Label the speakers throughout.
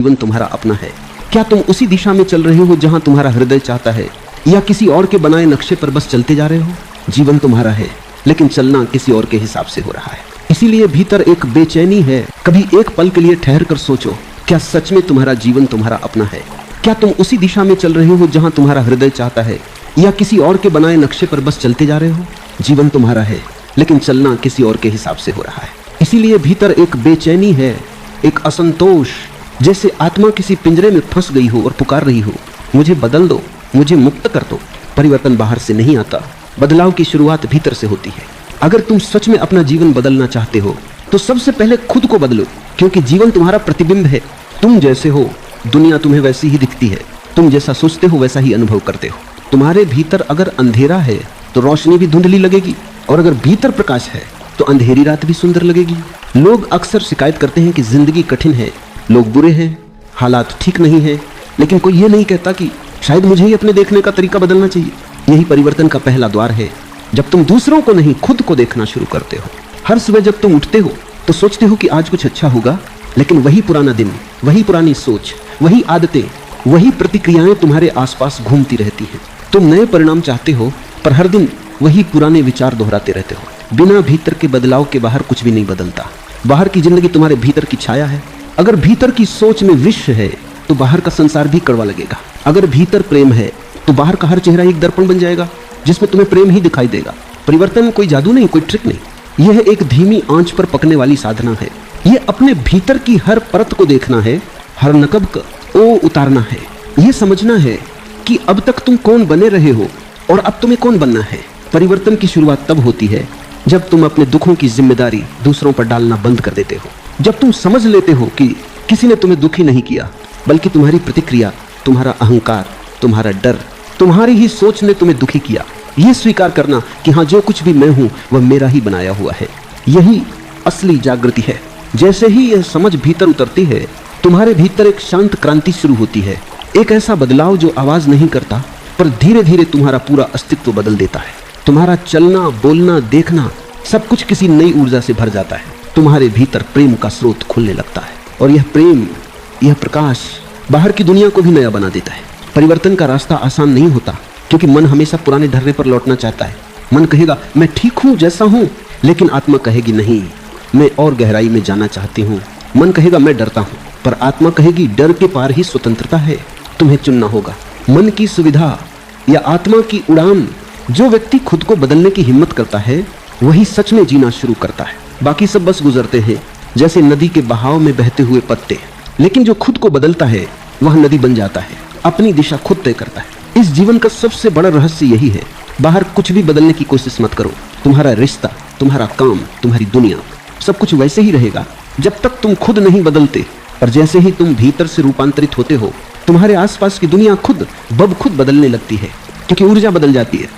Speaker 1: जीवन तुम्हारा अपना है। क्या तुम उसी दिशा में चल रहे हो जहां तुम्हारा हृदय चाहता है, या किसी और के बनाए नक्शे पर बस चलते जा रहे हो? जीवन तुम्हारा है, लेकिन चलना किसी और के हिसाब से हो रहा है। इसीलिए भीतर एक बेचैनी है। कभी एक पल के लिए ठहर कर सोचो, क्या सच में तुम्हारा जीवन तुम्हारा अपना है? क्या तुम उसी दिशा में चल रहे हो जहां तुम्हारा हृदय चाहता है, या किसी और के बनाए नक्शे पर बस चलते जा रहे हो? जीवन तुम्हारा है, लेकिन चलना किसी और के हिसाब से हो रहा है। इसीलिए भीतर एक बेचैनी है, एक असंतोष, जैसे आत्मा किसी पिंजरे में फंस गई हो और पुकार रही हो, मुझे बदल दो, मुझे मुक्त कर दो। परिवर्तन बाहर से नहीं आता, बदलाव की शुरुआत भीतर से होती है। अगर तुम सच में अपना जीवन बदलना चाहते हो तो सबसे पहले खुद को बदलो, क्योंकि जीवन तुम्हारा प्रतिबिंब है। तुम जैसे हो दुनिया तुम्हें वैसी ही दिखती है, तुम जैसा सोचते हो वैसा ही अनुभव करते हो। तुम्हारे भीतर अगर अंधेरा है तो रोशनी भी धुंधली लगेगी, और अगर भीतर प्रकाश है तो अंधेरी रात भी सुंदर लगेगी। लोग अक्सर शिकायत करते हैं कि जिंदगी कठिन है, लोग बुरे हैं, हालात ठीक नहीं है, लेकिन कोई ये नहीं कहता कि शायद मुझे ही अपने देखने का तरीका बदलना चाहिए। यही परिवर्तन का पहला द्वार है, जब तुम दूसरों को नहीं खुद को देखना शुरू करते हो। हर सुबह जब तुम उठते हो तो सोचते हो कि आज कुछ अच्छा होगा, लेकिन वही पुराना दिन, वही पुरानी सोच, वही आदतें, वही प्रतिक्रियाएं तुम्हारे आसपास घूमती रहती हैं। तुम नए परिणाम चाहते हो, पर हर दिन वही पुराने विचार दोहराते रहते हो। बिना भीतर के बदलाव के बाहर कुछ भी नहीं बदलता। बाहर की जिंदगी तुम्हारे भीतर की छाया है। अगर भीतर की सोच में विष है तो बाहर का संसार भी कड़वा लगेगा। अगर भीतर प्रेम है तो बाहर का हर चेहरा एक दर्पण बन जाएगा जिसमें तुम्हें प्रेम ही दिखाई देगा। परिवर्तन कोई जादू नहीं, कोई ट्रिक नहीं, यह एक धीमी आंच पर पकने वाली साधना है। यह अपने भीतर की हर परत को देखना है, हर नकब को उतारना है। यह समझना है कि अब तक तुम कौन बने रहे हो और अब तुम्हें कौन बनना है। परिवर्तन की शुरुआत तब होती है जब तुम अपने दुखों की जिम्मेदारी दूसरों पर डालना बंद कर देते हो। जब तुम समझ लेते हो कि किसी ने तुम्हें दुखी नहीं किया, बल्कि तुम्हारी प्रतिक्रिया, तुम्हारा अहंकार, तुम्हारा डर, तुम्हारी ही सोच ने तुम्हें दुखी किया। यह स्वीकार करना कि हाँ, जो कुछ भी मैं हूं वह मेरा ही बनाया हुआ है, यही असली जागृति है। जैसे ही यह समझ भीतर उतरती है, तुम्हारे भीतर एक शांत क्रांति शुरू होती है। एक ऐसा बदलाव जो आवाज नहीं करता, पर धीरे धीरे तुम्हारा पूरा अस्तित्व बदल देता है। तुम्हारा चलना, बोलना, देखना सब कुछ किसी नई ऊर्जा से भर जाता है। तुम्हारे भीतर प्रेम का स्रोत खुलने लगता है, और यह प्रेम, यह प्रकाश बाहर की दुनिया को भी नया बना देता है। परिवर्तन का रास्ता आसान नहीं होता, क्योंकि मन हमेशा पुराने ढर्रे पर लौटना चाहता है। मन कहेगा मैं ठीक हूं जैसा हूं, लेकिन आत्मा कहेगी नहीं, मैं और गहराई में जाना चाहती हूं। मन कहेगा मैं डरता हूं, पर आत्मा कहेगी डर के पार ही स्वतंत्रता है। तुम्हें चुनना होगा मन की सुविधा या आत्मा की उड़ान। जो व्यक्ति खुद को बदलने की हिम्मत करता है वही सच में जीना शुरू करता है। बाकी सब बस गुजरते हैं, जैसे नदी के बहाव में बहते हुए पत्ते। लेकिन जो खुद को बदलता है वह नदी बन जाता है, अपनी दिशा खुद तय करता है। इस जीवन का सबसे बड़ा रहस्य यही है। बाहर कुछ भी बदलने की कोशिश मत करो। तुम्हारा रिश्ता, तुम्हारा काम, तुम्हारी दुनिया, सब कुछ वैसे ही रहेगा जब तक तुम खुद नहीं बदलते। पर जैसे ही तुम भीतर से रूपांतरित होते हो, तुम्हारे आसपास की दुनिया खुद बदलने लगती है, क्योंकि ऊर्जा बदल जाती है,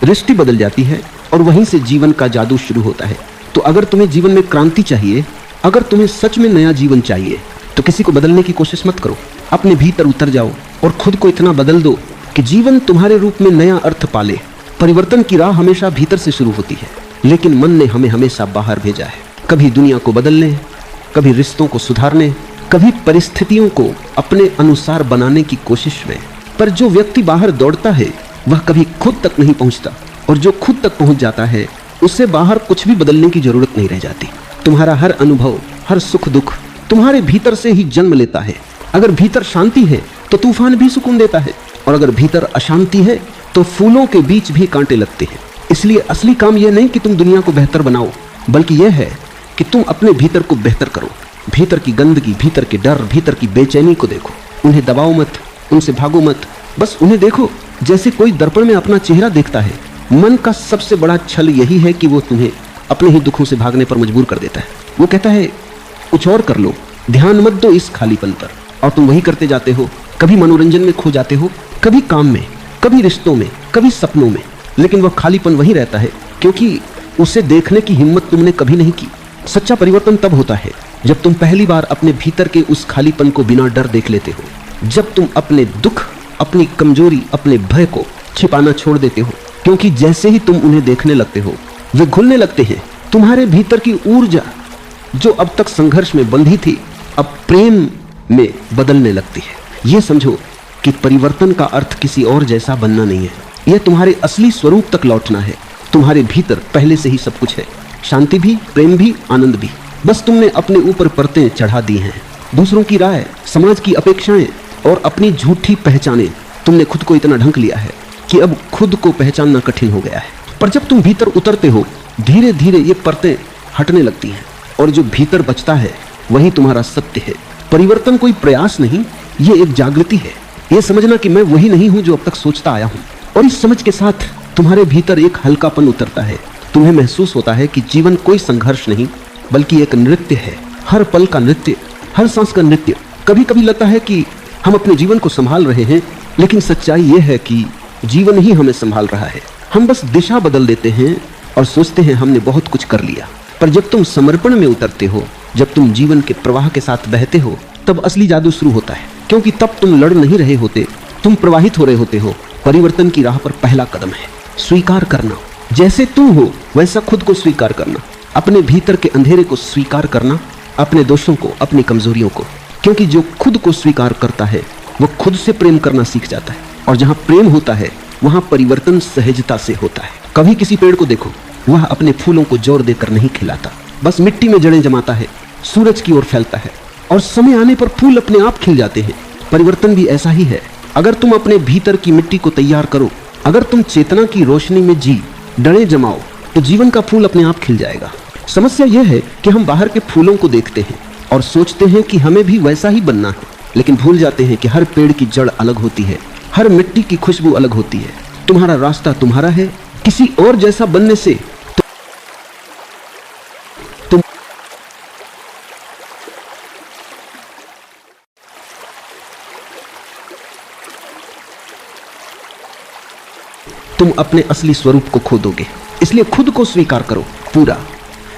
Speaker 1: दृष्टि बदल जाती है, और वहीं से जीवन का जादू शुरू होता है। तो अगर तुम्हें जीवन में क्रांति चाहिए, अगर तुम्हें सच में नया जीवन चाहिए, तो किसी को बदलने की कोशिश मत करो। अपने भीतर उतर जाओ और खुद को इतना बदल दो कि जीवन तुम्हारे रूप में नया अर्थ पाले। परिवर्तन की राह हमेशा भीतर से शुरू होती है, लेकिन मन ने हमें हमेशा बाहर भेजा है। कभी दुनिया को बदलने, कभी रिश्तों को सुधारने, कभी परिस्थितियों को अपने अनुसार बनाने की कोशिश में। पर जो व्यक्ति बाहर दौड़ता है वह कभी खुद तक नहीं पहुंचता, और जो खुद तक पहुंच जाता है उससे बाहर कुछ भी बदलने की जरूरत नहीं रह जाती। तुम्हारा हर अनुभव, हर सुख दुख तुम्हारे भीतर से ही जन्म लेता है। अगर भीतर शांति है तो तूफान भी सुकून देता है, और अगर भीतर अशांति है तो फूलों के बीच भी कांटे लगते हैं। इसलिए असली काम यह नहीं कि तुम दुनिया को बेहतर बनाओ, बल्कि यह है कि तुम अपने भीतर को बेहतर करो। भीतर की गंदगी, भीतर के डर, भीतर की बेचैनी को देखो। उन्हें दबाओ मत, उनसे भागो मत, बस उन्हें देखो जैसे कोई दर्पण में अपना चेहरा देखता है। मन का सबसे बड़ा छल यही है कि वो तुम्हें अपने ही दुखों से भागने पर मजबूर कर देता है। वो कहता है कुछ और कर लो, ध्यान मत दो इस खालीपन पर, और तुम वही करते जाते हो। कभी मनोरंजन में खो जाते हो, कभी काम में, कभी रिश्तों में, कभी सपनों में, लेकिन वह खालीपन वही रहता है, क्योंकि उसे देखने की हिम्मत तुमने कभी नहीं की। सच्चा परिवर्तन तब होता है जब तुम पहली बार अपने भीतर के उस खालीपन को बिना डर देख लेते हो, जब तुम अपने दुख, अपनी कमजोरी, अपने भय को छिपाना छोड़ देते हो। क्योंकि जैसे ही तुम उन्हें देखने लगते हो वे घुलने लगते हैं। तुम्हारे भीतर की ऊर्जा जो अब तक संघर्ष में बंधी थी, अब प्रेम में बदलने लगती है। यह समझो कि परिवर्तन का अर्थ किसी और जैसा बनना नहीं है, यह तुम्हारे असली स्वरूप तक लौटना है। तुम्हारे भीतर पहले से ही सब कुछ है, शांति भी, प्रेम भी, आनंद भी। बस तुमने अपने ऊपर परतें चढ़ा दी हैं। दूसरों की राय, समाज की अपेक्षाएं और अपनी झूठी पहचानें, तुमने खुद को इतना ढंक लिया है कि अब खुद को पहचानना कठिन हो गया है। पर जब तुम भीतर उतरते हो, धीरे धीरे ये परतें हटने लगती हैं और जो भीतर बचता है वही तुम्हारा सत्य है। परिवर्तन कोई प्रयास नहीं, ये एक जागृति है। ये समझना कि मैं वही नहीं हूं जो अब तक सोचता आया हूं। और इस समझ के साथ तुम्हारे भीतर एक हल्कापन उतरता है। तुम्हें महसूस होता है कि जीवन कोई संघर्ष नहीं बल्कि एक नृत्य है, हर पल का नृत्य, हर सांस का नृत्य। कभी कभी लगता है कि हम अपने जीवन को संभाल रहे हैं, लेकिन सच्चाई यह है कि जीवन ही हमें संभाल रहा है। हम बस दिशा बदल देते हैं और सोचते हैं हमने बहुत कुछ कर लिया। पर जब तुम समर्पण में उतरते हो, जब तुम जीवन के प्रवाह के साथ बहते हो, तब असली जादू शुरू होता है। क्योंकि तब तुम लड़ नहीं रहे होते, तुम प्रवाहित हो रहे होते हो। परिवर्तन की राह पर पहला कदम है स्वीकार करना। जैसे तुम हो वैसा खुद को स्वीकार करना, अपने भीतर के अंधेरे को स्वीकार करना, अपने दोषों को, अपनी कमजोरियों को। क्योंकि जो खुद को स्वीकार करता है वो खुद से प्रेम करना सीख जाता है। और जहां प्रेम होता है वहां परिवर्तन सहजता से होता है। कभी किसी पेड़ को देखो, वह अपने फूलों को जोर देकर नहीं खिलाता, बस मिट्टी में जड़ें जमाता है, सूरज की ओर फैलता है और समय आने पर फूल अपने आप खिल जाते हैं। परिवर्तन भी ऐसा ही है। अगर तुम अपने भीतर की मिट्टी को तैयार करो, अगर तुम चेतना की रोशनी में जी डड़ें जमाओ, तो जीवन का फूल अपने आप खिल जाएगा। समस्या यह है कि हम बाहर के फूलों को देखते हैं और सोचते हैं कि हमें भी वैसा ही बनना है, लेकिन भूल जाते हैं कि हर पेड़ की जड़ अलग होती है, हर मिट्टी की खुशबू अलग होती है। तुम्हारा रास्ता तुम्हारा है, किसी और जैसा बनने से तुम अपने असली स्वरूप को खो दोगे। इसलिए खुद को स्वीकार करो पूरा,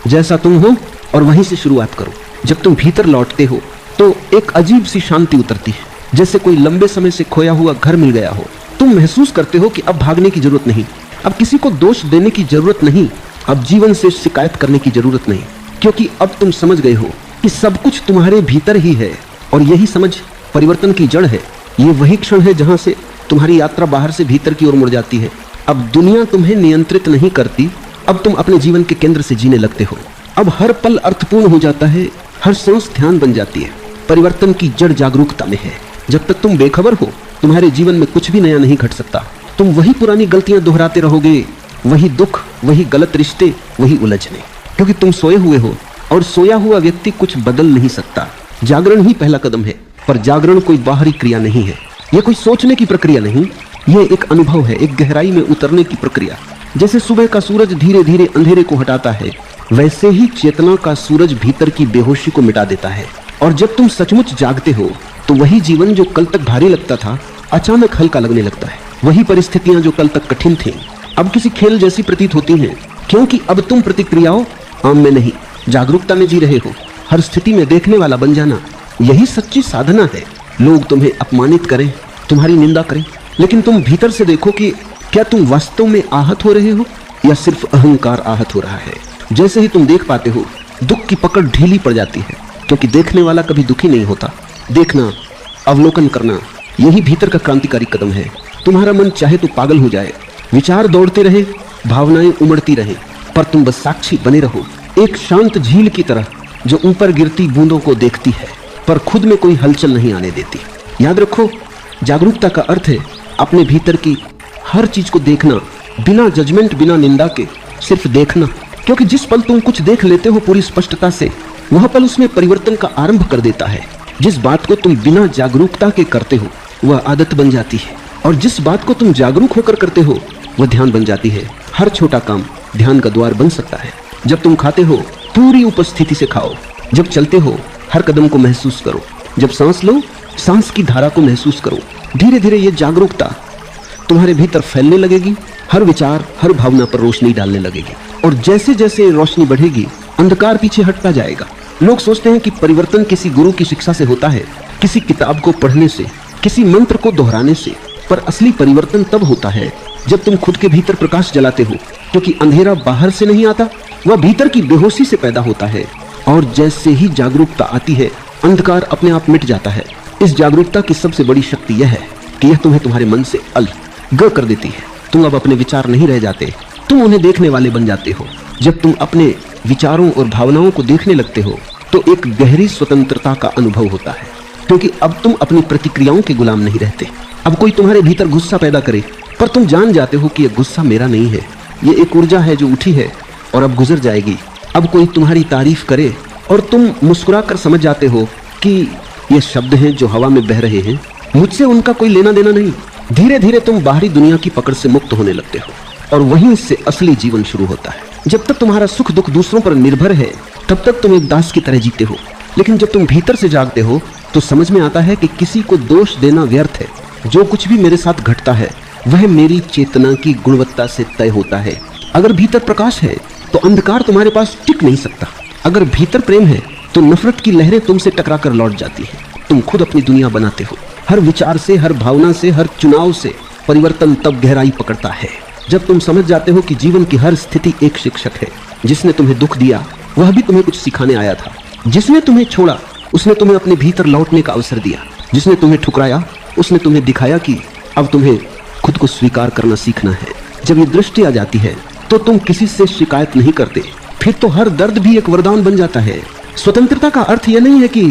Speaker 1: जैसा तुम हो, और वहीं से शुरुआत करो। जब तुम भीतर लौटते हो तो एक अजीब सी शांति उतरती है, जैसे कोई लंबे समय से खोया हुआ घर मिल गया हो। तुम महसूस करते हो कि अब भागने की जरूरत नहीं, अब किसी को दोष देने की जरूरत नहीं, अब जीवन से शिकायत करने की जरूरत नहीं, क्योंकि अब तुम समझ गए हो कि सब कुछ तुम्हारे भीतर ही है। और यही समझ परिवर्तन की जड़ है। ये वही क्षण है जहां से तुम्हारी यात्रा बाहर से भीतर की ओर मुड़ जाती है। अब दुनिया तुम्हें नियंत्रित नहीं करती, अब तुम अपने जीवन के केंद्र से जीने लगते हो। अब हर पल अर्थपूर्ण हो जाता है, हर सांस ध्यान बन जाती है। परिवर्तन की जड़ जागरूकता में है। जब तक तुम बेखबर हो, तुम्हारे जीवन में कुछ भी नया नहीं घट सकता। तुम वही पुरानी गलतियां दोहराते रहोगे, वही दुख, वही गलत रिश्ते, वही उलझने, क्योंकि तुम सोए हुए हो और सोया हुआ व्यक्ति कुछ बदल नहीं सकता। जागरण ही पहला कदम है, पर जागरण कोई बाहरी क्रिया नहीं है, यह कोई सोचने की प्रक्रिया नहीं, यह एक अनुभव है, एक गहराई में उतरने की प्रक्रिया। जैसे सुबह का सूरज धीरे धीरे अंधेरे को हटाता है, वैसे ही चेतना का सूरज भीतर की बेहोशी को मिटा देता है। और जब तुम सचमुच जागते हो तो वही जीवन जो कल तक भारी लगता था अचानक हल्का लगने लगता है। वही परिस्थितियां जो कल तक कठिन थीं अब किसी खेल जैसी प्रतीत होती हैं, क्योंकि अब तुम प्रतिक्रियाओं आम में नहीं, जागरूकता में जी रहे हो। हर स्थिति में देखने वाला बन जाना, यही सच्ची साधना है। लोग तुम्हें अपमानित करें, तुम्हारी निंदा करें, लेकिन तुम भीतर से देखो कि क्या तुम वास्तव में आहत हो रहे हो या सिर्फ अहंकार आहत हो रहा है। जैसे ही तुम देख पाते हो, दुख की पकड़ ढीली पड़ जाती है, क्योंकि देखने वाला कभी दुखी नहीं होता। देखना, अवलोकन करना, यही भीतर का क्रांतिकारी कदम है। तुम्हारा मन चाहे तो पागल हो जाए, विचार दौड़ते रहे, भावनाएं उमड़ती रहे, पर तुम बस साक्षी बने रहो, एक शांत झील की तरह जो ऊपर गिरती बूंदों को देखती है पर खुद में कोई हलचल नहीं आने देती। याद रखो, जागरूकता का अर्थ है अपने भीतर की हर चीज को देखना, बिना जजमेंट, बिना निंदा के, सिर्फ देखना। क्योंकि जिस पल तुम कुछ देख लेते हो पूरी स्पष्टता से, वह पल उसमें परिवर्तन का आरंभ कर देता है। जिस बात को तुम बिना जागरूकता के करते हो वह आदत बन जाती है, और जिस बात को तुम जागरूक होकर करते हो वह ध्यान बन जाती है। हर छोटा काम ध्यान का द्वार बन सकता है। जब तुम खाते हो पूरी उपस्थिति से खाओ, जब चलते हो हर कदम को महसूस करो, जब सांस लो सांस की धारा को महसूस करो। धीरे धीरे ये जागरूकता तुम्हारे भीतर फैलने लगेगी, हर विचार, हर भावना पर रोशनी डालने लगेगी। और जैसे जैसे रोशनी बढ़ेगी, अंधकार पीछे हटता जाएगा। लोग सोचते हैं कि परिवर्तन किसी गुरु की शिक्षा से होता है, किसी किताब को पढ़ने से, किसी मंत्र को दोहराने से, पर असली परिवर्तन तब होता है जब तुम खुद के भीतर प्रकाश जलाते हो, क्योंकि अंधेरा बाहर से नहीं आता, वह भीतर की बेहोशी से पैदा होता है। और जैसे ही जागरूकता आती है, अंधकार अपने आप मिट जाता है। इस जागरूकता की सबसे बड़ी शक्ति यह है कि यह तुम्हें तुम्हारे मन से अलग कर देती है। तुम अब अपने विचार नहीं रह जाते, तुम उन्हें देखने वाले बन जाते हो। जब तुम अपने विचारों और भावनाओं को देखने लगते हो तो एक गहरी स्वतंत्रता का अनुभव होता है, क्योंकि अब तुम अपनी प्रतिक्रियाओं के गुलाम नहीं रहते। अब कोई तुम्हारे भीतर गुस्सा पैदा करे पर तुम जान जाते हो कि यह गुस्सा मेरा नहीं है, ये एक ऊर्जा है जो उठी है और अब गुजर जाएगी। अब कोई तुम्हारी तारीफ करे और तुम मुस्कुरा कर समझ जाते हो कि ये शब्द हैं जो हवा में बह रहे हैं, मुझसे उनका कोई लेना देना नहीं। धीरे धीरे तुम बाहरी दुनिया की पकड़ से मुक्त होने लगते हो और वहीं से असली जीवन शुरू होता है। जब तक तुम्हारा सुख दुख दूसरों पर निर्भर है तब तक तुम एक दास की तरह जीते हो, लेकिन जब तुम भीतर से जागते हो तो समझ में आता है कि किसी को दोष देना व्यर्थ है। जो कुछ भी मेरे साथ घटता है वह मेरी चेतना की गुणवत्ता से तय होता है। अगर भीतर प्रकाश है तो अंधकार तुम्हारे पास टिक नहीं सकता। अगर भीतर प्रेम है तो नफरत की लहरें तुमसे टकरा कर लौट जाती है। तुम खुद अपनी दुनिया बनाते हो। हर विचार से, हर भावना से, हर चुनाव से परिवर्तन तब गहराई पकड़ता है जब तुम समझ जाते हो कि जीवन की हर स्थिति एक शिक्षक है। जिसने तुम्हें दुख दिया वह भी तुम्हें कुछ सिखाने आया था। जिसने तुम्हें छोड़ा उसने तुम्हें अपने भीतर लौटने का अवसर दिया। जिसने तुम्हें ठुकराया उसने तुम्हें दिखाया कि अब तुम्हें खुद को स्वीकार करना सीखना है। जब ये दृष्टि आ जाती है तो तुम किसी से शिकायत नहीं करते। फिर तो हर दर्द भी एक वरदान बन जाता है। स्वतंत्रता का अर्थ यह नहीं है कि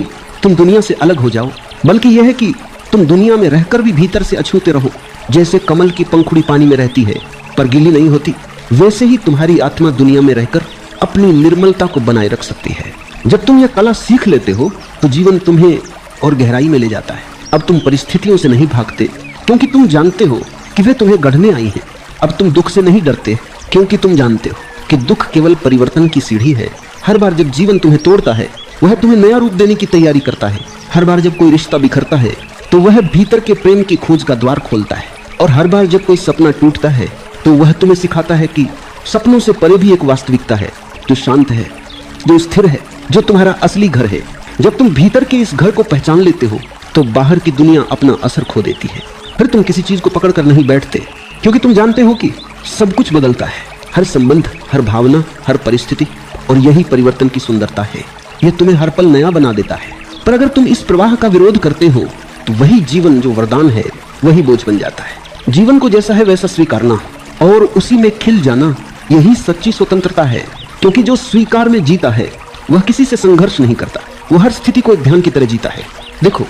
Speaker 1: तुम दुनिया से अलग हो जाओ, बल्कि यह है कि तुम दुनिया में रहकर भी भीतर से अछूते रहो। जैसे कमल की पंखुड़ी पानी में रहती है पर गीली नहीं होती, वैसे ही तुम्हारी आत्मा दुनिया में रहकर अपनी निर्मलता को बनाए रख सकती है। जब तुम यह कला सीख लेते हो तो जीवन तुम्हें और गहराई में ले जाता है। अब तुम परिस्थितियों से नहीं भागते क्योंकि तुम जानते हो कि वे तुम्हें गढ़ने आई हैं। अब तुम दुख से नहीं डरते क्योंकि तुम जानते हो कि दुख केवल परिवर्तन की सीढ़ी है। हर बार जब जीवन तुम्हें तोड़ता है वह तुम्हें नया रूप देने की तैयारी करता है। हर बार जब कोई रिश्ता बिखरता है तो वह भीतर के प्रेम की खोज का द्वार खोलता है। और हर बार जब कोई सपना टूटता है तो वह तुम्हें सिखाता है कि सपनों से परे भी एक वास्तविकता है जो शांत है, जो स्थिर है, जो तुम्हारा असली घर है। जब तुम भीतर के इस घर को पहचान लेते हो तो बाहर की दुनिया अपना असर खो देती है। फिर तुम किसी चीज को पकड़ कर नहीं बैठते क्योंकि तुम जानते हो कि सब कुछ बदलता है। हर संबंध, हर भावना, हर परिस्थिति। और यही परिवर्तन की सुंदरता है। यह तुम्हें हर पल नया बना देता है। पर अगर तुम इस प्रवाह का विरोध करते हो तो वही जीवन जो वरदान है वही बोझ बन जाता है। जीवन को जैसा है वैसा स्वीकारना और उसी में खिल जाना, यही सच्ची स्वतंत्रता है। क्योंकि जो स्वीकार में जीता है वह किसी से संघर्ष नहीं करता, वह हर स्थिति को एक ध्यान की तरह जीता है। देखो,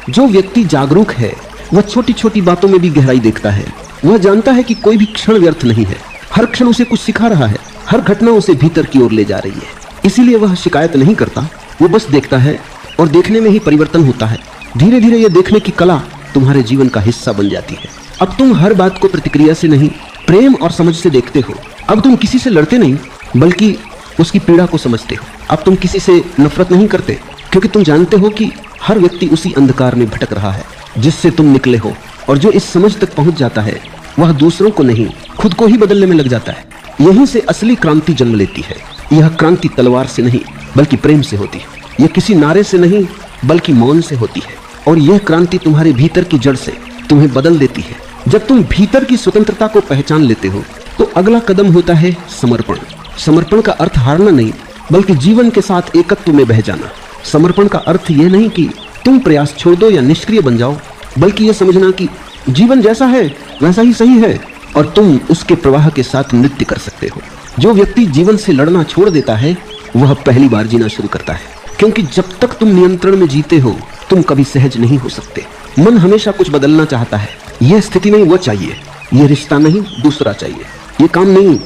Speaker 1: जो व्यक्ति जागरूक है वह छोटी छोटी बातों में भी गहराई देखता है। वह जानता है कि कोई भी क्षण व्यर्थ नहीं है। हर क्षण उसे कुछ सिखा रहा है, हर घटना उसे भीतर की ओर ले जा रही है। इसीलिए वह शिकायत नहीं करता, वो बस देखता है और देखने में ही परिवर्तन होता है। धीरे धीरे यह देखने की कला तुम्हारे जीवन का हिस्सा बन जाती है। अब तुम हर बात को प्रतिक्रिया से नहीं, प्रेम और समझ से देखते हो। अब तुम किसी से लड़ते नहीं बल्कि उसकी पीड़ा को समझते हो। अब तुम किसी से नफरत नहीं करते क्योंकि तुम जानते हो कि हर व्यक्ति उसी अंधकार में भटक रहा है जिससे तुम निकले हो। और जो इस समझ तक पहुंच जाता है वह दूसरों को नहीं, खुद को ही बदलने में लग जाता है। यहीं से असली क्रांति जन्म लेती है। यह क्रांति तलवार से नहीं बल्कि प्रेम से होती है। यह किसी नारे से नहीं बल्कि मौन से होती है। और यह क्रांति तुम्हारे भीतर की जड़ से तुम्हें बदल देती है। जब तुम भीतर की स्वतंत्रता को पहचान लेते हो तो अगला कदम होता है समर्पण। समर्पण का अर्थ हारना नहीं बल्कि जीवन के साथ एकत्व में बह जाना। समर्पण का अर्थ यह नहीं कि तुम प्रयास छोड़ दो या निष्क्रिय बन जाओ, बल्कि यह समझना कि जीवन जैसा है वैसा ही सही है और तुम उसके प्रवाह के साथ नृत्य कर सकते हो। जो व्यक्ति जीवन से लड़ना छोड़ देता है वह पहली बार जीना शुरू करता है, क्योंकि जब तक तुम नियंत्रण में जीते हो तुम कभी सहज नहीं हो सकते। मन हमेशा कुछ बदलना चाहता है। यह स्थिति नहीं वो चाहिए, यह रिश्ता नहीं दूसरा चाहिए, ये काम नहीं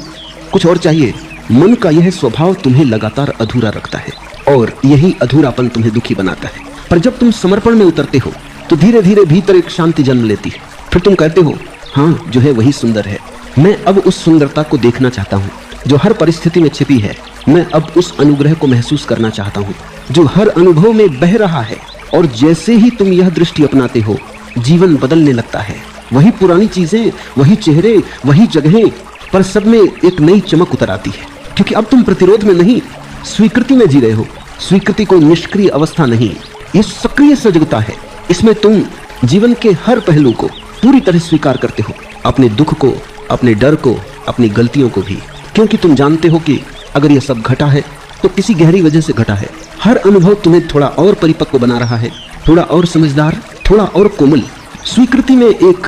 Speaker 1: कुछ और चाहिए। मन का यह स्वभाव तुम्हें लगातार अधूरा रखता है और यही अधूरापन तुम्हें दुखी बनाता है। पर जब तुम समर्पण में उतरते हो तो धीरे धीरे भीतर एक शांति जन्म लेती है। फिर तुम कहते हो, हाँ जो है वही सुंदर है। मैं अब उस सुंदरता को देखना चाहता हूँ जो हर परिस्थिति में छिपी है। मैं अब उस अनुग्रह को महसूस करना चाहता हूँ जो हर अनुभव में बह रहा है। और जैसे ही तुम यह दृष्टि अपनाते हो जीवन बदलने लगता है। वही पुरानी चीजें, वही चेहरे, वही जगहें, पर सब में एक नई चमक उतर आती है। क्योंकि अब तुम प्रतिरोध में नहीं स्वीकृति में जी रहे हो। स्वीकृति कोई निष्क्रिय अवस्था नहीं, ये सक्रिय सजगता है। इसमें तुम जीवन के हर पहलू को पूरी तरह स्वीकार करते हो, अपने दुख को, अपने डर को, अपनी गलतियों को भी। क्योंकि तुम जानते हो कि अगर यह सब घटा है तो किसी गहरी वजह से घटा है। हर अनुभव तुम्हें थोड़ा और परिपक्व बना रहा है, थोड़ा और समझदार, थोड़ा और कोमल। स्वीकृति में एक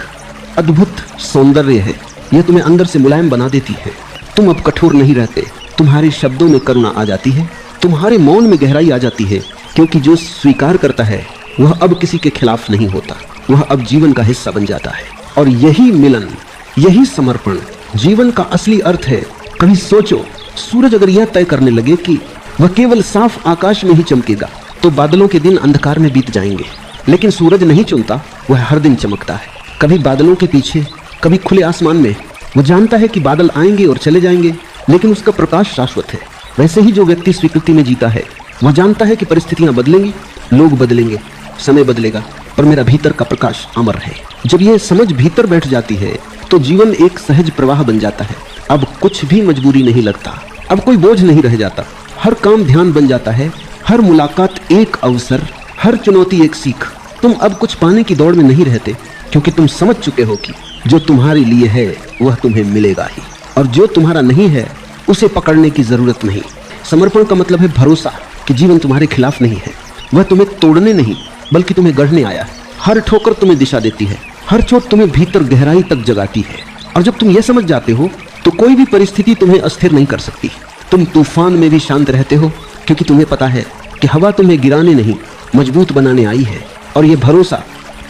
Speaker 1: अद्भुत सौंदर्य है, यह तुम्हें अंदर से मुलायम बना देती है। तुम अब कठोर नहीं रहते, तुम्हारे शब्दों में करुणा आ जाती है, तुम्हारे मौन में गहराई आ जाती है, क्योंकि जो स्वीकार करता है वह अब किसी के खिलाफ नहीं होता, वह अब जीवन का हिस्सा बन जाता है। और यही मिलन, यही समर्पण जीवन का असली अर्थ है। कभी सोचो, सूरज अगर यह तय करने लगे कि वह केवल साफ आकाश में ही चमकेगा तो बादलों के दिन अंधकार में बीत जाएंगे, लेकिन सूरज नहीं चुनता, वह हर दिन चमकता है, कभी बादलों के पीछे, कभी खुले आसमान में। वह जानता है कि बादल आएंगे और चले जाएंगे, लेकिन उसका प्रकाश शाश्वत है। वैसे ही जो व्यक्ति स्वीकृति में जीता है वह जानता है कि परिस्थितियां बदलेंगी, लोग बदलेंगे, समय बदलेगा, पर मेरा भीतर का प्रकाश अमर है। जब यह समझ भीतर बैठ जाती है तो जीवन एक सहज प्रवाह बन जाता है। अब कुछ भी मजबूरी नहीं लगता, अब कोई बोझ नहीं रह जाता, हर काम ध्यान बन जाता है, हर मुलाकात एक अवसर, हर चुनौती एक सीख। तुम अब कुछ पाने की दौड़ में नहीं रहते, क्योंकि तुम समझ चुके हो कि जो तुम्हारे लिए है वह तुम्हें मिलेगा ही, और जो तुम्हारा नहीं है उसे पकड़ने की जरूरत नहीं। समर्पण का मतलब है भरोसा कि जीवन तुम्हारे खिलाफ नहीं है, वह तुम्हें तोड़ने नहीं बल्कि तुम्हें गढ़ने आया है। हर ठोकर तुम्हें दिशा देती है, हर चोट तुम्हें भीतर गहराई तक जगाती है। और जब तुम यह समझ जाते हो तो कोई भी परिस्थिति तुम्हें अस्थिर नहीं कर सकती। तुम तूफान में भी शांत रहते हो, क्योंकि तुम्हें पता है कि हवा तुम्हें गिराने नहीं मजबूत बनाने आई है। और यह भरोसा,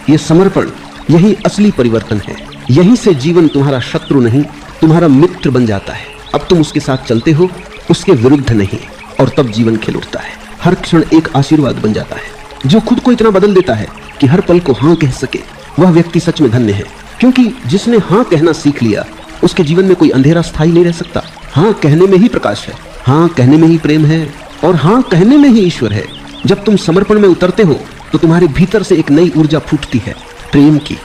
Speaker 1: यह समर्पण, यही असली परिवर्तन है। यहीं से जीवन तुम्हारा शत्रु नहीं, तुम्हारा मित्र बन जाता है। अब तुम उसके साथ चलते हो, उसके विरुद्ध नहीं, और तब जीवन खिल उठता है। हर क्षण एक आशीर्वाद बन जाता है, जो खुद को इतना बदल देता है कि हर पल को हाँ कह सके। वह व्यक्ति सच में धन्य है, क्योंकि जिसने हाँ कहना सीख लिया उसके जीवन में कोई अंधेरा स्थायी नहीं रह सकता। हाँ कहने में ही प्रकाश है, हाँ कहने में ही प्रेम है, और हाँ कहने में ही ईश्वर है। जब तुम समर्पण में उतरते हो तो तुम्हारे भीतर से एक नई ऊर्जा फूटती है, प्रेम की,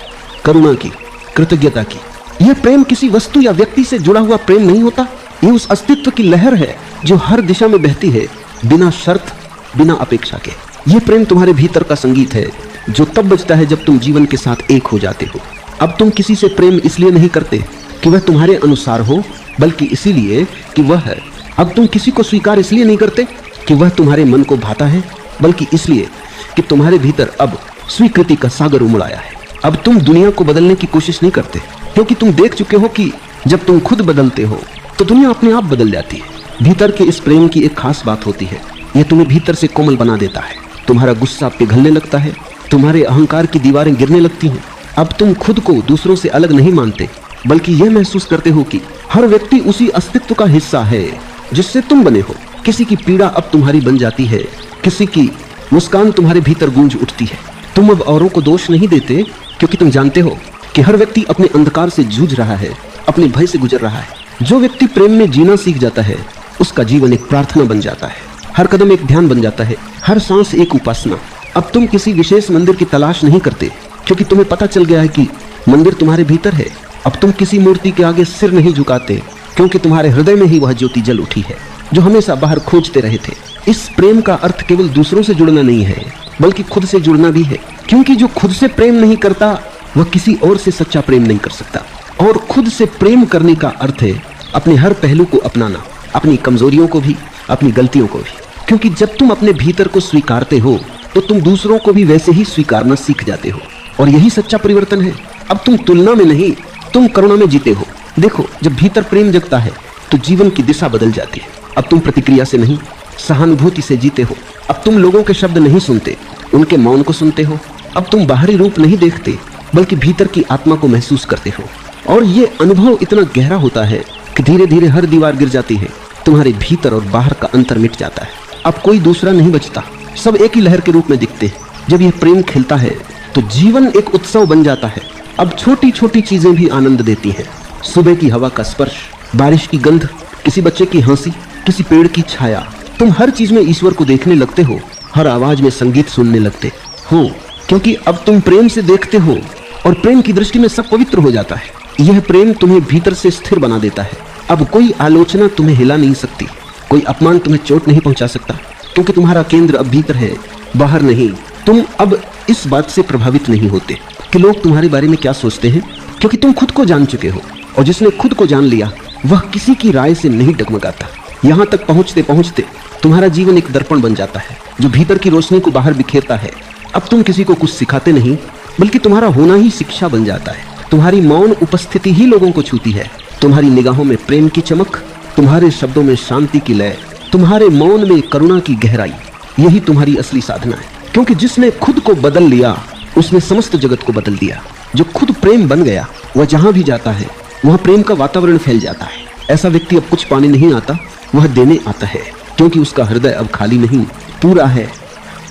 Speaker 1: करुणा की, कृतज्ञता की। यह प्रेम किसी वस्तु या व्यक्ति से जुड़ा हुआ प्रेम नहीं होता, यह उस अस्तित्व की लहर है जो हर दिशा में बहती है, बिना शर्त, बिना अपेक्षा के। यह प्रेम तुम्हारे भीतर का संगीत है, जो तब बजता है जब तुम जीवन के साथ एक हो जाते हो। अब तुम किसी से प्रेम इसलिए नहीं करते कि वह तुम्हारे अनुसार हो, बल्कि इसीलिए कि वह है। अब तुम किसी को स्वीकार इसलिए नहीं करते कि वह तुम्हारे मन को भाता है, बल्कि इसलिए कि तुम्हारे भीतर अब स्वीकृति का सागर उमड़ आया है। अब तुम दुनिया को बदलने की कोशिश नहीं करते, क्योंकि तुम देख चुके हो कि जब तुम खुद बदलते हो तो दुनिया अपने आप बदल जाती है। भीतर के इस प्रेम की एक खास बात होती है, यह तुम्हें भीतर से कोमल बना देता है। तुम्हारा गुस्सा पिघलने लगता है, तुम्हारे अहंकार की दीवारें गिरने लगती हैं। अब तुम खुद को दूसरों से अलग नहीं मानते, बल्कि यह महसूस करते हो कि हर व्यक्ति उसी अस्तित्व का हिस्सा है जिससे तुम बने हो। किसी की पीड़ा अब तुम्हारी बन जाती है, किसी की मुस्कान तुम्हारे भीतर गूंज उठती है। तुम अब औरों को दोष नहीं देते, क्योंकि तुम जानते हो कि हर व्यक्ति अपने अंधकार से जूझ रहा है, अपने भय से गुजर रहा है। जो व्यक्ति प्रेम में जीना सीख जाता है उसका जीवन एक प्रार्थना बन जाता है, हर कदम एक ध्यान बन जाता है, हर सांस एक उपासना। अब तुम किसी विशेष मंदिर की तलाश नहीं करते, क्योंकि तुम्हें पता चल गया है कि मंदिर तुम्हारे भीतर है। अब तुम किसी मूर्ति के आगे सिर नहीं झुकाते, क्योंकि तुम्हारे हृदय में ही वह ज्योति जल उठी है जो हमेशा बाहर खोजते रहे थे। इस प्रेम का अर्थ केवल दूसरों से जुड़ना नहीं है, बल्कि खुद से जुड़ना भी है, क्योंकि जो खुद से प्रेम नहीं करता वह किसी और से सच्चा प्रेम नहीं कर सकता। और खुद से प्रेम करने का अर्थ है अपने हर पहलू को अपनाना, अपनी कमजोरियों को भी, अपनी गलतियों को भी। क्योंकि जब तुम अपने भीतर को स्वीकारते हो तो तुम दूसरों को भी वैसे ही स्वीकारना सीख जाते हो, और यही सच्चा परिवर्तन है। अब तुम तुलना में नहीं, तुम करुणा में जीते हो। देखो, जब भीतर प्रेम जगता है तो जीवन की दिशा बदल जाती है। अब तुम प्रतिक्रिया से नहीं, सहानुभूति से जीते हो। अब तुम लोगों के शब्द नहीं सुनते, उनके मौन को सुनते हो। अब तुम बाहरी रूप नहीं देखते, बल्कि भीतर की आत्मा को महसूस करते हो। और ये अनुभव इतना गहरा होता है कि धीरे धीरे हर दीवार गिर जाती है, तुम्हारे भीतर और बाहर का अंतर मिट जाता है। अब कोई दूसरा नहीं बचता, सब एक ही लहर के रूप में दिखते हैं। जब यह प्रेम खिलता है तो जीवन एक उत्सव बन जाता है। अब छोटी छोटी चीजें भी आनंद देती हैं। सुबह की हवा का स्पर्श, बारिश की गंध, किसी बच्चे की हंसी, किसी पेड़ की छाया। तुम हर चीज में ईश्वर को देखने लगते हो, हर आवाज में संगीत सुनने लगते हो, क्योंकि अब तुम प्रेम से देखते हो और प्रेम की दृष्टि में सब पवित्र हो जाता है। यह प्रेम तुम्हें भीतर से स्थिर बना देता है। अब कोई आलोचना तुम्हें हिला नहीं सकती, कोई अपमान तुम्हें चोट नहीं पहुंचा सकता, क्योंकि तुम्हारा केंद्र अब भीतर है, बाहर नहीं। तुम अब इस बात से प्रभावित नहीं होते कि लोग तुम्हारे बारे में क्या सोचते हैं, क्योंकि तुम खुद को जान चुके हो, और जिसने खुद को जान लिया वह किसी की राय से नहीं डगमगाता। यहां तक पहुंचते पहुंचते तुम्हारा जीवन एक दर्पण बन जाता है जो भीतर की रोशनी को बाहर बिखेरता है। अब तुम किसी को कुछ सिखाते नहीं, बल्कि तुम्हारा होना ही शिक्षा बन जाता है। तुम्हारी मौन उपस्थिति ही लोगों को छूती है। तुम्हारी निगाहों में प्रेम की चमक, तुम्हारे शब्दों में शांति की लय, तुम्हारे मौन में करुणा की गहराई, यही तुम्हारी असली साधना है। क्योंकि जिसने खुद को बदल लिया उसने समस्त जगत को बदल दिया। जो खुद प्रेम बन गया वह जहां भी जाता है वहां प्रेम का वातावरण फैल जाता है। ऐसा व्यक्ति अब कुछ पाने नहीं आता, वह देने आता है, क्योंकि उसका हृदय अब खाली नहीं, पूरा है,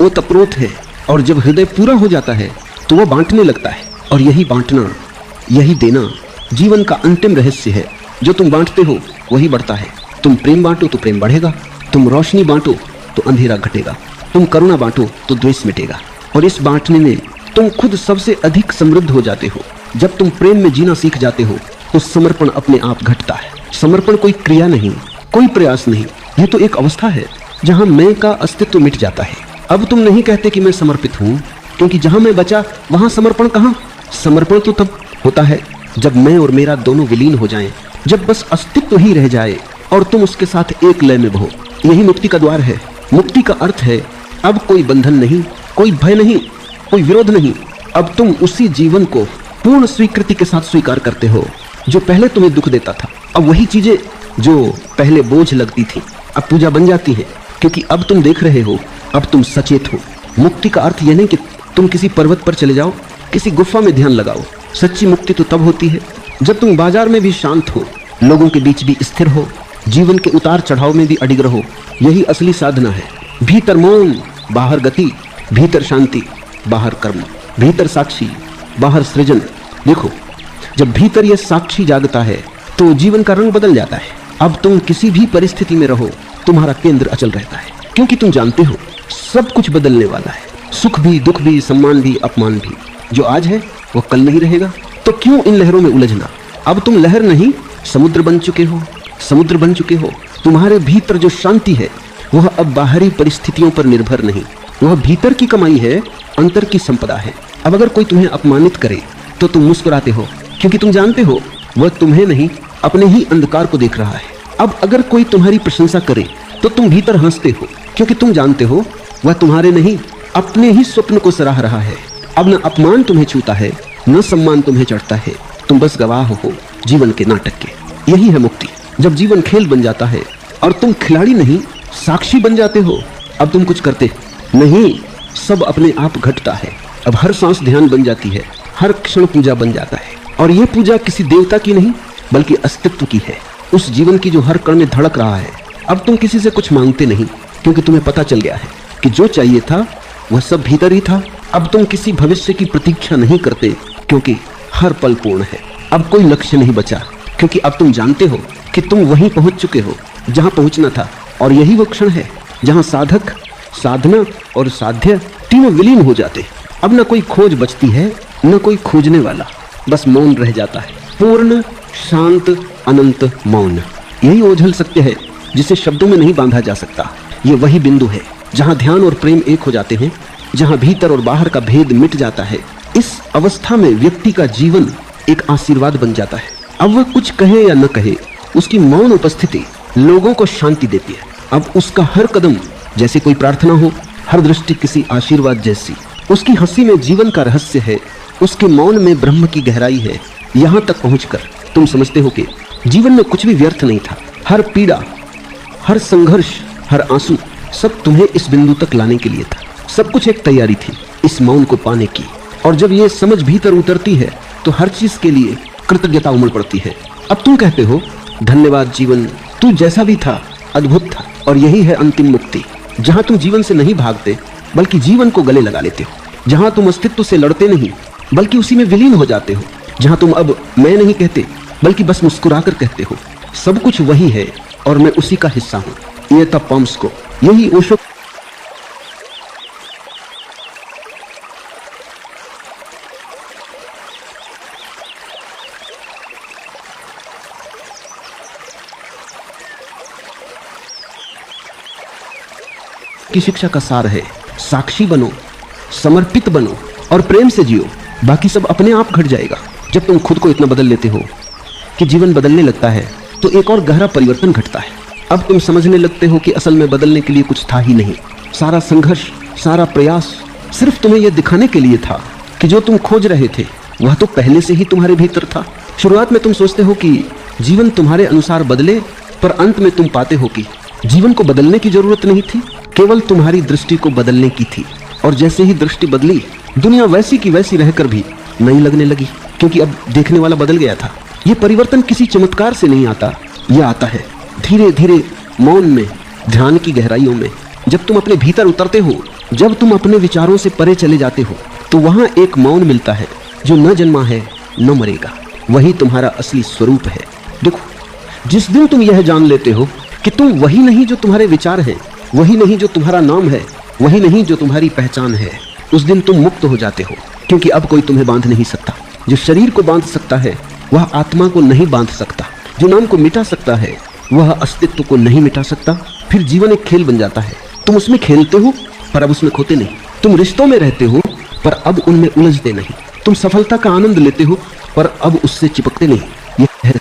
Speaker 1: ओतप्रोत है। और जब हृदय पूरा हो जाता है तो वह बांटने लगता है। और यही बांटना, यही देना जीवन का अंतिम रहस्य है। जो तुम बांटते हो वही बढ़ता है। तुम प्रेम बांटो तो प्रेम बढ़ेगा, तुम रोशनी बांटो तो अंधेरा घटेगा, तुम करुणा बांटो तो द्वेष मिटेगा। और इस बांटने में तुम खुद सबसे अधिक समृद्ध हो जाते हो। जब तुम प्रेम में जीना सीख जाते हो तो समर्पण अपने आप घटता है। समर्पण कोई क्रिया नहीं, कोई प्रयास नहीं, यह तो एक अवस्था है जहां मैं का अस्तित्व मिट जाता है। अब तुम नहीं कहते कि मैं समर्पित हूं, क्योंकि जहां मैं बचा वहां समर्पण कहां। समर्पण तो तब होता है जब मैं और मेरा दोनों विलीन हो जाएं, जब बस अस्तित्व ही रह जाए और तुम उसके साथ एक लय में बहो। यही मुक्ति का द्वार है। मुक्ति का अर्थ है अब कोई बंधन नहीं, कोई भय नहीं, कोई विरोध नहीं। अब तुम उसी जीवन को पूर्ण स्वीकृति के साथ स्वीकार करते हो जो पहले तुम्हें दुख देता था। अब वही चीजें जो पहले बोझ लगती थी अब पूजा बन जाती है, क्योंकि अब तुम देख रहे हो, अब तुम सचेत हो। मुक्ति का अर्थ यह नहीं कि तुम किसी पर्वत पर चले जाओ, किसी गुफा में ध्यान लगाओ। सच्ची मुक्ति तो तब होती है जब तुम बाजार में भी शांत हो, लोगों के बीच भी स्थिर हो, जीवन के उतार चढ़ाव में भी अडिग रहो। यही असली साधना है। भीतर मौन, बाहर गति, भीतर शांति, बाहर कर्म, भीतर साक्षी, बाहर सृजन। देखो, जब भीतर यह साक्षी जागता है तो जीवन का रंग बदल जाता है। अब तुम किसी भी परिस्थिति में रहो, तुम्हारा केंद्र अचल रहता है, क्योंकि तुम जानते हो सब कुछ बदलने वाला है। सुख भी, दुख भी, सम्मान भी, अपमान भी। जो आज है वो कल नहीं रहेगा, तो क्यों इन लहरों में उलझना। अब तुम लहर नहीं, समुद्र बन चुके हो। समुद्र बन चुके हो। तुम्हारे भीतर जो शांति है वह अब बाहरी परिस्थितियों पर निर्भर नहीं, वह भीतर की कमाई है, अंतर की संपदा है। अब अगर कोई तुम्हें अपमानित करे तो तुम मुस्कुराते हो, क्योंकि तुम जानते हो वह तुम्हें नहीं अपने ही अंधकार को देख रहा है। अब अगर कोई तुम्हारी प्रशंसा करे तो तुम भीतर हंसते हो, क्योंकि तुम जानते हो वह तुम्हारे नहीं अपने ही स्वप्न को सराह रहा है। अब न अपमान तुम्हें छूता है, न सम्मान तुम्हें चढ़ता है, तुम बस गवाह हो जीवन के नाटक के। यही है मुक्ति। जब जीवन खेल बन जाता है और तुम खिलाड़ी नहीं साक्षी बन जाते हो। अब तुम कुछ करते नहीं, सब अपने आप घटता है। अब हर सांस ध्यान बन जाती है, हर क्षण पूजा बन जाता है। और यह पूजा किसी देवता की नहीं बल्कि अस्तित्व की है, उस जीवन की जो हर कण में धड़क रहा है। अब तुम किसी से कुछ मांगते नहीं, क्योंकि तुम्हें पता चल गया है कि जो चाहिए था वह सब भीतर ही था। अब तुम किसी भविष्य की प्रतीक्षा नहीं करते, क्योंकि हर पल पूर्ण है। अब कोई लक्ष्य नहीं बचा, क्योंकि अब तुम जानते हो कि तुम वहीं पहुंच चुके हो जहां पहुंचना था। और यही वो क्षण है जहां साधक, साधना और साध्य तीनों विलीन हो जाते। अब न कोई खोज बचती है, न कोई खोजने वाला, बस मौन रह जाता है। पूर्ण, शांत, अनंत मौन। यही ओझल सत्य है जिसे शब्दों में नहीं बांधा जा सकता। ये वही बिंदु है जहां ध्यान और प्रेम एक हो जाते हैं, जहां भीतर और बाहर का भेद मिट जाता है। इस अवस्था में व्यक्ति का जीवन एक आशीर्वाद बन जाता है। अब वह कुछ कहे या न कहे, उसकी मौन उपस्थिति लोगों को शांति देती है। अब उसका हर कदम जैसे कोई प्रार्थना हो, हर दृष्टि किसी आशीर्वाद जैसी। उसकी हंसी में जीवन का रहस्य है, उसके मौन में ब्रह्म की गहराई है। यहाँ तक पहुंचकर तुम समझते हो कि जीवन में कुछ भी व्यर्थ नहीं था। हर पीड़ा, हर संघर्ष, हर आंसू सब तुम्हें इस बिंदु तक लाने के लिए था। सब कुछ एक तैयारी थी इस मौन को पाने की। और जब ये समझ भीतर उतरती है तो हर चीज के लिए कृतज्ञता उमड़ पड़ती है। अब तुम कहते हो, धन्यवाद जीवन, तू जैसा भी था अद्भुत था। और यही है अंतिम मुक्ति, जहां तुम जीवन से नहीं भागते बल्कि जीवन को गले लगा लेते हो। जहां तुम अस्तित्व से लड़ते नहीं बल्कि उसी में विलीन हो जाते हो। जहां तुम अब मैं नहीं कहते बल्कि बस मुस्कुराकर कहते हो, सब कुछ वही है और मैं उसी का हिस्सा हूं। ये तब पम्स को, यही ओशो की शिक्षा का सार है। साक्षी बनो, समर्पित बनो और प्रेम से जियो, बाकी सब अपने आप घट जाएगा। जब तुम खुद को इतना बदल लेते हो कि जीवन बदलने लगता है तो एक और गहरा परिवर्तन घटता है। अब तुम समझने लगते हो कि असल में बदलने के लिए कुछ था ही नहीं। सारा संघर्ष, सारा प्रयास सिर्फ तुम्हें यह दिखाने के लिए था कि जो तुम खोज रहे थे वह तो पहले से ही तुम्हारे भीतर था। शुरुआत में तुम सोचते हो कि जीवन तुम्हारे अनुसार बदले, पर अंत में तुम पाते हो कि जीवन को बदलने की जरूरत नहीं थी, केवल तुम्हारी दृष्टि को बदलने की थी। और जैसे ही दृष्टि बदली, दुनिया वैसी की वैसी रहकर भी नई लगने लगी, क्योंकि अब देखने वाला बदल गया था। ये परिवर्तन किसी चमत्कार से नहीं आता, यह आता है धीरे धीरे मौन में, ध्यान की गहराइयों में। जब तुम अपने भीतर उतरते हो, जब तुम अपने विचारों से परे चले जाते हो, तो वहां एक मौन मिलता है जो न जन्मा है न मरेगा। वही तुम्हारा असली स्वरूप है। देखो, जिस दिन तुम यह जान लेते हो कि तुम वही नहीं जो तुम्हारे विचार हैं, वही नहीं जो तुम्हारा नाम है, वही नहीं जो तुम्हारी पहचान है, उस दिन तुम मुक्त हो जाते हो। क्योंकि अब कोई तुम्हें बांध नहीं सकता। जो शरीर को बांध सकता है वह आत्मा को नहीं बांध सकता। जो नाम को मिटा सकता है वह अस्तित्व को नहीं मिटा सकता। फिर जीवन एक खेल बन जाता है। तुम उसमें खेलते हो पर अब उसमें खोते नहीं। तुम रिश्तों में रहते हो पर अब उनमें उलझते नहीं। तुम सफलता का आनंद लेते हो पर अब उससे चिपकते नहीं। यह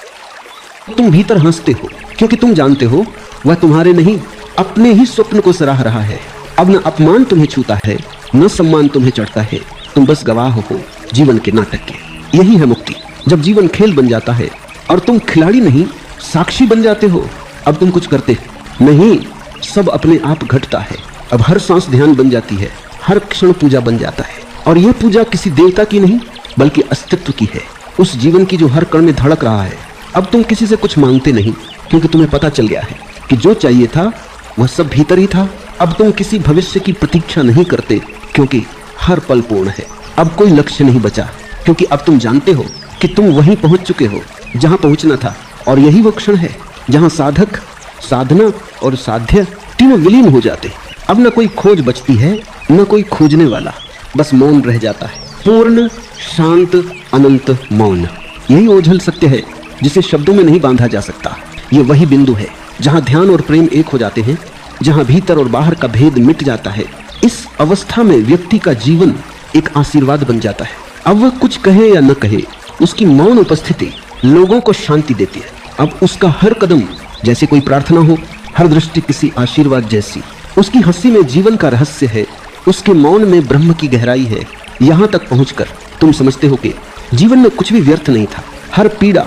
Speaker 1: तुम भीतर हंसते हो क्योंकि तुम जानते हो वह तुम्हारे नहीं, अपने ही स्वप्न को सराह रहा है। अब न अपमान तुम्हें छूता है, न सम्मान तुम्हें चढ़ता है। तुम बस गवाह हो जीवन के नाटक के। यही है मुक्ति। जब जीवन खेल बन जाता है और तुम खिलाड़ी नहीं, साक्षी बन जाते हो। अब तुम कुछ करते नहीं, सब अपने आप घटता है। अब हर सांस ध्यान बन जाती है, हर क्षण पूजा बन जाता है। और यह पूजा किसी देवता की नहीं बल्कि अस्तित्व की है, उस जीवन की जो हर कण में धड़क रहा है। अब तुम किसी से कुछ मांगते नहीं, क्योंकि तुम्हें पता चल गया है कि जो चाहिए था वह सब भीतर ही था। अब तुम किसी भविष्य की प्रतीक्षा नहीं करते, क्योंकि हर पल पूर्ण है। अब कोई लक्ष्य नहीं बचा, क्योंकि अब तुम जानते हो कि तुम वहीं पहुंच चुके हो जहां पहुंचना था। और यही वो क्षण है जहां साधक, साधना और साध्य तीनों विलीन हो जाते। अब न कोई खोज बचती है, न कोई खोजने वाला, बस मौन रह जाता है। पूर्ण, शांत, अनंत मौन। यही ओझल सत्य है जिसे शब्दों में नहीं बांधा जा सकता। ये वही बिंदु है जहां ध्यान और प्रेम एक हो जाते हैं, जहां भीतर और बाहर का भेद मिट जाता है। इस अवस्था में व्यक्ति का जीवन एक आशीर्वाद बन जाता है। अब वह कुछ कहे या न कहे, उसकी मौन उपस्थिति लोगों को शांति देती है। अब उसका हर कदम जैसे कोई प्रार्थना हो, हर दृष्टि किसी आशीर्वाद जैसी। उसकी हंसी में जीवन का रहस्य है, उसके मौन में ब्रह्म की गहराई है। यहां तक पहुंचकर तुम समझते हो कि जीवन में कुछ भी व्यर्थ नहीं था। हर पीड़ा,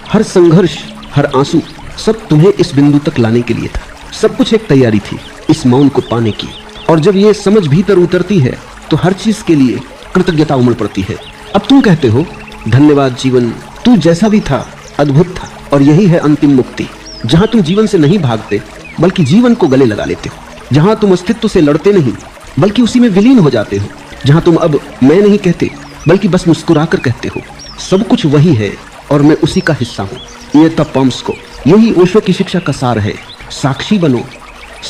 Speaker 1: हर संघर्ष, हर आंसू सब तुम्हें इस बिंदु तक लाने के लिए था। सब कुछ एक तैयारी थी इस मौन को पाने की। और जब ये समझ भीतर उतरती है तो हर चीज के लिए कृतज्ञता उमड़ पड़ती है। अब तुम कहते हो, धन्यवाद जीवन, तू जैसा भी था अद्भुत था। और यही है अंतिम मुक्ति, जहां तुम जीवन से नहीं भागते बल्कि जीवन को गले लगा लेते हो। जहां तुम अस्तित्व से लड़ते नहीं बल्कि उसी में विलीन हो जाते हो। जहां तुम अब मैं नहीं कहते बल्कि बस मुस्कुराकर कहते हो, सब कुछ वही है और मैं उसी का हिस्सा हूँ। ये तब पम्स को, यही ओशो की शिक्षा का सार है। साक्षी बनो,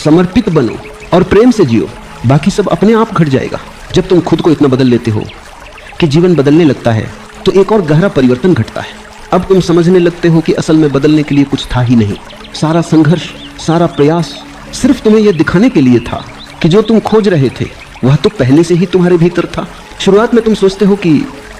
Speaker 1: समर्पित बनो और प्रेम से जियो, बाकी सब अपने आप घट जाएगा। जब तुम खुद को इतना बदल लेते हो कि जीवन बदलने लगता है तो एक और गहरा परिवर्तन घटता है। अब तुम समझने लगते हो कि असल में बदलने के लिए कुछ था ही नहीं। सारा संघर्ष, सारा प्रयास सिर्फ तुम्हें यह दिखाने के लिए था कि जो तुम खोज रहे थे वह तो पहले से ही तुम्हारे भीतर था। शुरुआत में तुम सोचते हो कि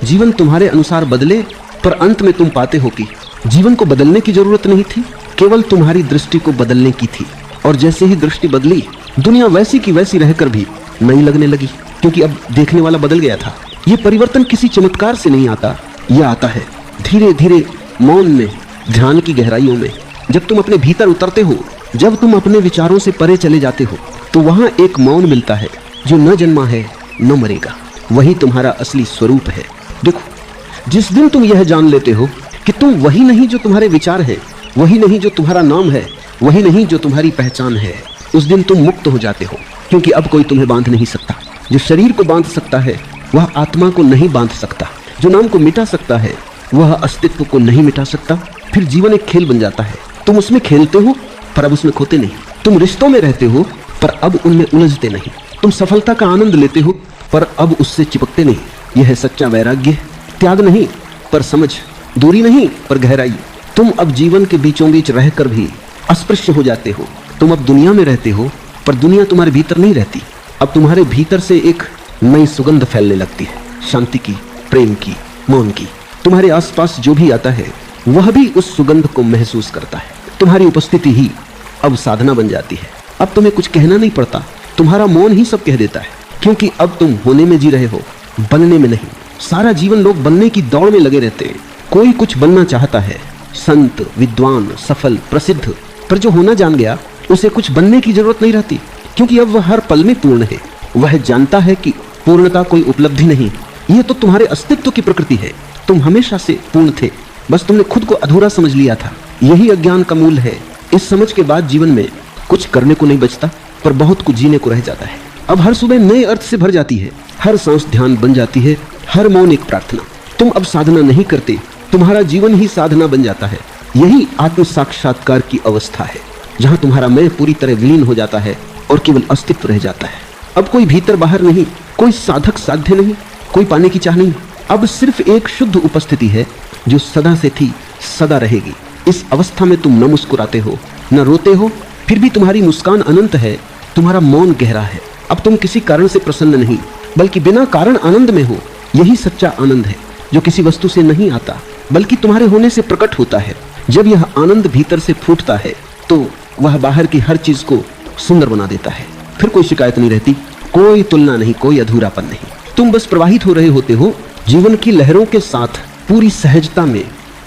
Speaker 1: जीवन तुम्हारे अनुसार बदले, पर अंत में तुम पाते हो कि जीवन को बदलने की जरूरत नहीं थी, केवल तुम्हारी दृष्टि को बदलने की थी। और जैसे ही दृष्टि बदली, दुनिया वैसी की वैसी रहकर भी नई लगने लगी, क्योंकि अब देखने वाला बदल गया था। ये परिवर्तन किसी चमत्कार से नहीं आता, यह आता है धीरे धीरे मौन में, ध्यान की गहराइयों में। जब तुम अपने भीतर उतरते हो, जब तुम अपने विचारों से परे चले जाते हो, तो वहां एक मौन मिलता है जो न जन्मा है न मरेगा। वही तुम्हारा असली स्वरूप है। देखो, जिस दिन तुम यह जान लेते हो कि तुम वही नहीं जो तुम्हारे विचार हैं, वही नहीं जो तुम्हारा नाम है, वही नहीं जो तुम्हारी पहचान है, उस दिन तुम मुक्त हो जाते हो। क्योंकि अब कोई तुम्हें बांध नहीं सकता। जो शरीर को बांध सकता है वह आत्मा को नहीं बांध सकता। जो नाम को मिटा सकता है वह अस्तित्व को नहीं मिटा सकता। फिर जीवन एक खेल बन जाता है। तुम उसमें खेलते हो पर अब उसमें खोते नहीं। तुम रिश्तों में रहते हो पर अब उनमें उलझते नहीं। तुम सफलता का आनंद लेते हो पर अब उससे चिपकते नहीं। यह है सच्चा वैराग्य। त्याग नहीं पर समझ, दूरी नहीं पर गहराई। तुम अब जीवन के बीचों बीच रहकर भी अस्पृश्य हो जाते हो। तुम अब दुनिया में रहते हो पर दुनिया तुम्हारे भीतर नहीं रहती। अब तुम्हारे भीतर से एक नई सुगंध फैलने लगती है, शांति की, प्रेम की, मौन की। तुम्हारे आसपास जो भी आता है वह भी उस सुगंध को महसूस करता है। तुम्हारी उपस्थिति ही अब साधना बन जाती है। अब तुम्हें कुछ कहना नहीं पड़ता, तुम्हारा मौन ही सब कह देता है, क्योंकि अब तुम होने में जी रहे हो, बनने में नहीं। सारा जीवन लोग बनने की दौड़ में लगे रहते हैं। कोई कुछ बनना चाहता है, संत, विद्वान, सफल, प्रसिद्ध, पर जो होना जान गया उसे कुछ बनने की जरूरत नहीं रहती, क्योंकि अब वह हर पल में पूर्ण है। वह जानता है कि पूर्णता कोई उपलब्धि नहीं, यह तो तुम्हारे अस्तित्व की प्रकृति है। तुम हमेशा से पूर्ण थे, बस तुमने खुद को अधूरा समझ लिया था। यही अज्ञान का मूल है। इस समझ के बाद जीवन में कुछ करने को नहीं बचता, पर बहुत कुछ जीने को रह जाता है। अब हर सुबह नए अर्थ से भर जाती है, हर सांस ध्यान बन जाती है, हर मौन एक प्रार्थना। तुम अब साधना नहीं करते, तुम्हारा जीवन ही साधना बन जाता है। यही आत्म साक्षात्कार की अवस्था है, जहां तुम्हारा मैं पूरी तरह विलीन हो जाता है और केवल अस्तित्व रह जाता है। अब कोई भीतर बाहर नहीं, कोई साधक साध्य नहीं, कोई पाने की चाह नहीं। अब सिर्फ एक शुद्ध उपस्थिति है जो सदा से थी, सदा रहेगी। इस अवस्था में तुम न मुस्कुराते हो, न रोते हो, फिर भी तुम्हारी मुस्कान अनंत है, तुम्हारा मौन गहरा है। अब तुम किसी कारण से प्रसन्न नहीं, बल्कि बिना कारण आनंद में हो। यही सच्चा आनंद है, जो किसी वस्तु से नहीं आता, बल्कि तुम्हारे होने से प्रकट होता है। जब यह आनंद भीतर से फूटता है, तो वह बाहर की हर चीज को सुंदर बना देता है। फिर कोई शिकायत नहीं रहती, कोई तुलना नहीं, कोई अधूरापन नहीं। तुम बस प्रवाहित हो रहे होते हो जीवन की लहरों के साथ, पूरी सहजता में,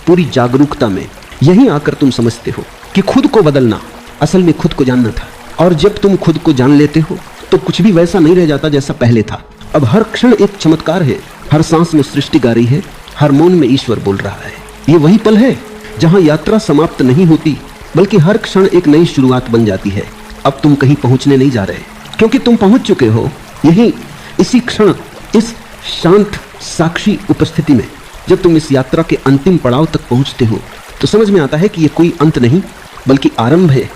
Speaker 1: पूरी जागरूकता में। यहीं आकर तुम समझते हो कि खुद को बदलना असल में खुद को जानना था। और जब तुम खुद को जान लेते हो तो कुछ भी वैसा नहीं रह जाता जैसा पहले था। अब हर क्षण एक चमत्कार है, हर सांस में सृष्टि गा रही है, हर मौन में ईश्वर बोल रहा है। ये वही पल है जहां यात्रा समाप्त नहीं होती, बल्कि हर क्षण एक नई शुरुआत बन जाती है। अब तुम कहीं पहुंचने नहीं जा रहे, क्योंकि तुम पहुंच चुके हो यही इसी क्षण, इस शांत साक्षी उपस्थिति में। जब तुम इस यात्रा के अंतिम पड़ाव तक पहुंचते हो तो समझ में आता है कि यह कोई अंत नहीं, बल्कि आरंभ है।